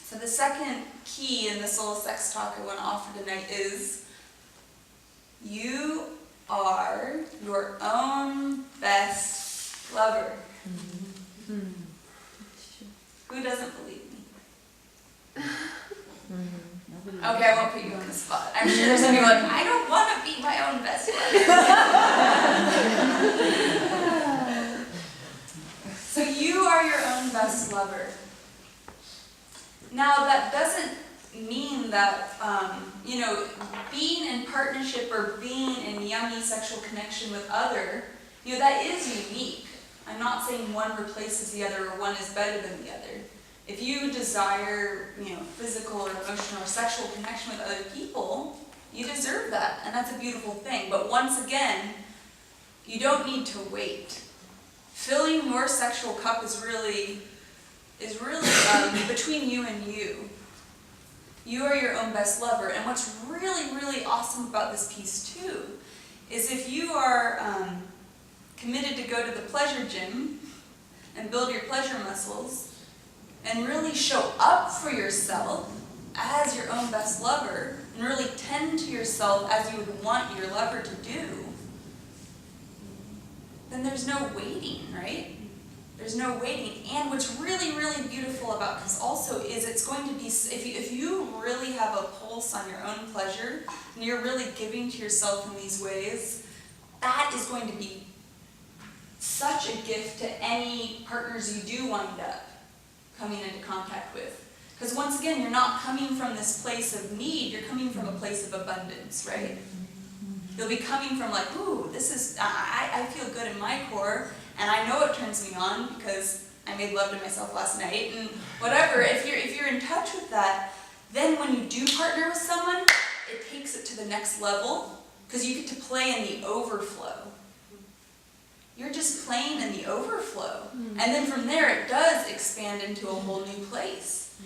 So the second key in this little sex talk I want to offer tonight is you are your own best lover. Mm-hmm. Who doesn't believe me? Okay, I won't put you on the spot. I'm sure some people are like, I don't want to be my own best lover. So you are your own best lover. Now that doesn't mean that, being in partnership or being in yummy sexual connection with other, that is unique. I'm not saying one replaces the other or one is better than the other. If you desire, physical or emotional or sexual connection with other people, you deserve that, and that's a beautiful thing. But once again, you don't need to wait. Filling your sexual cup is really between you and you. You are your own best lover. And what's really, really awesome about this piece too, is if you are committed to go to the pleasure gym and build your pleasure muscles and really show up for yourself as your own best lover and really tend to yourself as you would want your lover to do, then there's no waiting, right? There's no waiting. And what's really, really beautiful about this also is it's going to be, if you really have a pulse on your own pleasure and you're really giving to yourself in these ways, that is going to be such a gift to any partners you do wind up coming into contact with. Because once again, you're not coming from this place of need, you're coming from a place of abundance, right? You'll be coming from like, ooh, this is, I feel good in my core, and I know it turns me on because I made love to myself last night, and whatever. If you're in touch with that, then when you do partner with someone, it takes it to the next level, because you get to play in the overflow. You're just playing in the overflow. And then from there, it does expand into a whole new place.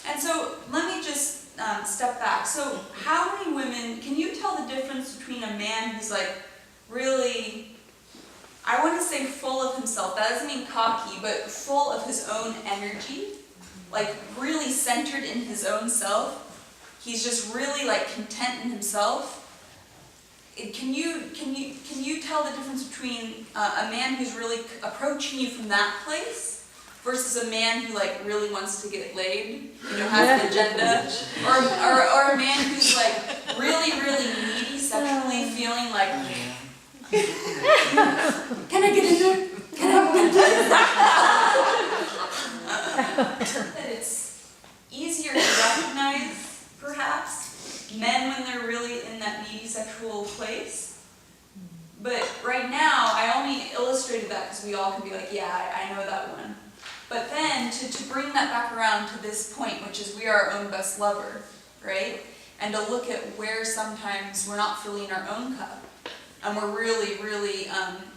And so let me just step back. So how many women, can you tell the difference between a man who's like really, I want to say full of himself, that doesn't mean cocky, but full of his own energy, like really centered in his own self. He's just really like content in himself. Can you tell the difference between a man who's really approaching you from that place versus a man who like really wants to get laid, has an agenda, or a man who's like really, really needy sexually, feeling like, can I get in there? Can I get in there? That it's easier to recognize, perhaps, men when they're really in that needy sexual place. But right now, I only illustrated that because we all can be like, yeah, I know that one. But then to bring that back around to this point, which is we are our own best lover, right? And to look at where sometimes we're not filling our own cup. And we're really, really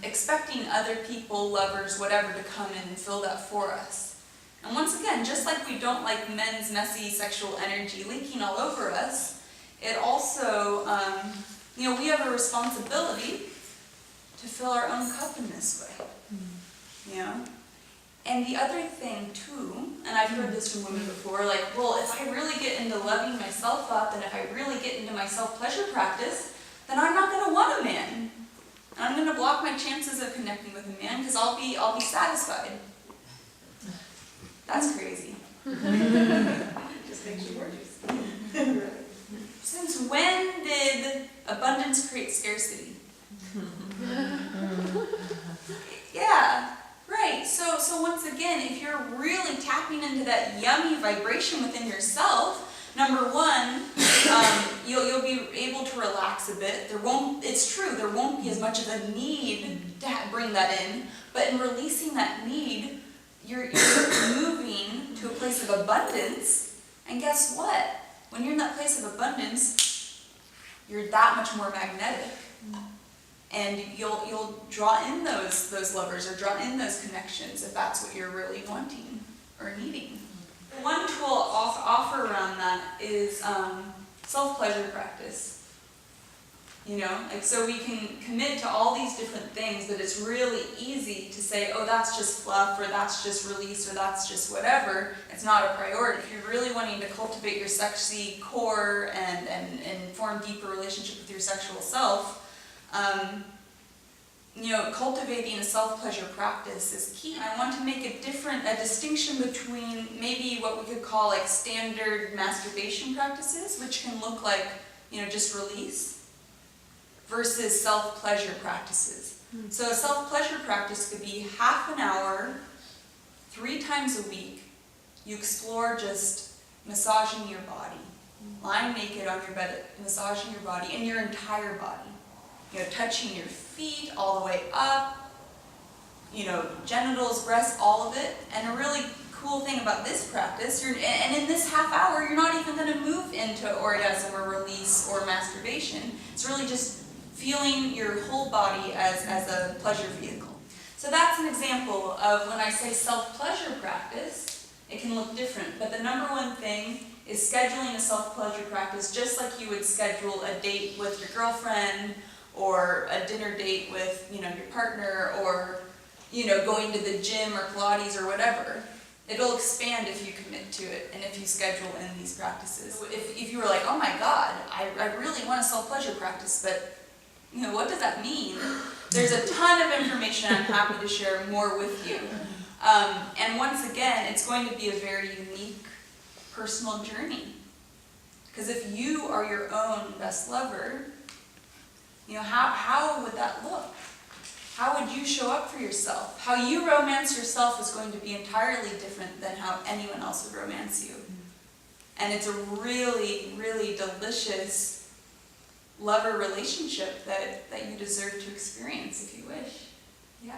expecting other people, lovers, whatever, to come in and fill that for us. And once again, just like we don't like men's messy sexual energy leaking all over us, it also, we have a responsibility to fill our own cup in this way, And the other thing too, and I've heard this from women before, like, well, if I really get into loving myself up, and if I really get into my self-pleasure practice, then I'm not going to want a man. And I'm going to block my chances of connecting with a man because I'll be satisfied. That's crazy. Just makes you gorgeous. Since when did abundance create scarcity? Yeah, right. So once again, if you're really tapping into that yummy vibration within yourself, number one, you'll be able to relax a bit. It's true, there won't be as much of a need to bring that in, but in releasing that need, you're moving to a place of abundance, and guess what? When you're in that place of abundance, you're that much more magnetic. And you'll draw in those lovers or draw in those connections if that's what you're really wanting or needing. One tool I'll offer around that is self-pleasure practice. You know, like, so we can commit to all these different things, but it's really easy to say, oh, that's just fluff, or that's just release, or that's just whatever. It's not a priority. If you're really wanting to cultivate your sexy core and form deeper relationship with your sexual self, you know, cultivating a self-pleasure practice is key. I want to make a distinction between maybe what we could call like standard masturbation practices, which can look like, you know, just release, versus self-pleasure practices. So a self-pleasure practice could be half an hour, 3 times a week. You explore just massaging your body, lying naked on your bed, massaging your body and your entire body. You know, touching your feet all the way up, you know, genitals, breasts, all of it. And a really cool thing about this practice, and in this half hour, you're not even going to move into orgasm or release or masturbation. It's really just feeling your whole body as a pleasure vehicle. So that's an example of when I say self-pleasure practice, it can look different. But the number one thing is scheduling a self-pleasure practice just like you would schedule a date with your girlfriend, or a dinner date with, you know, your partner, or, you know, going to the gym or Pilates or whatever. It'll expand if you commit to it and if you schedule in these practices. So if you were like, oh my God, I really want a self-pleasure practice, but, you know, what does that mean? There's a ton of information I'm happy to share more with you. And once again, it's going to be a very unique personal journey. Because if you are your own best lover, you know, how would that look? How would you show up for yourself? How you romance yourself is going to be entirely different than how anyone else would romance you. And it's a really, really delicious lover relationship that you deserve to experience if you wish. Yeah.